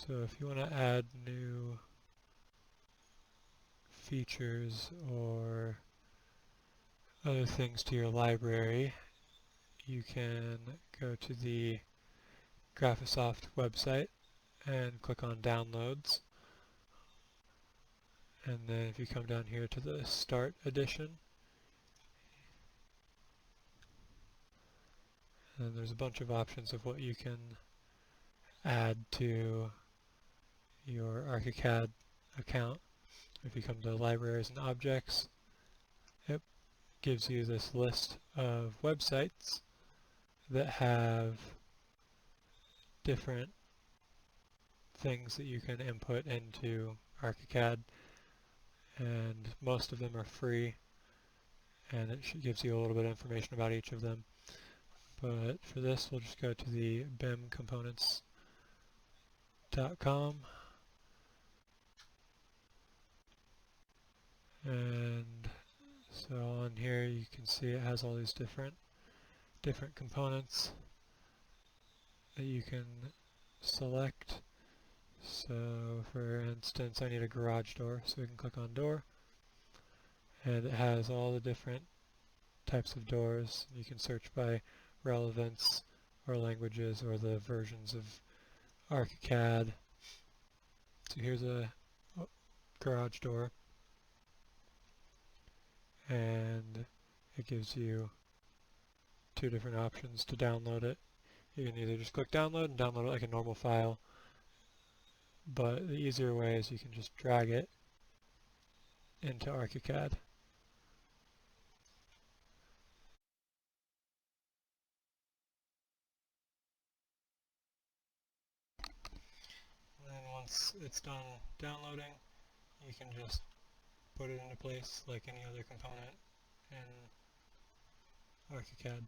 So if you want to add new features or other things to your library, you can go to the Graphisoft website and click on Downloads. And then if you come down here to the Start Edition, and there's a bunch of options of what you can add to your ArchiCAD account. If you come to Libraries and Objects, it gives you this list of websites that have different things that you can input into ArchiCAD, and most of them are free, and it gives you a little bit of information about each of them. But for this, we'll just go to the bimcomponents.com, and so on here you can see it has all these different components that you can select. So for instance, I need a garage door, so we can click on door, and it has all the different types of doors. You can search by relevance or languages or the versions of ArchiCAD. So here's a garage door, and it gives you two different options to download it. You can either just click download and download it like a normal file, but the easier way is you can just drag it into ArchiCAD. And then once it's done downloading, you can just put it into place like any other component in ArchiCAD.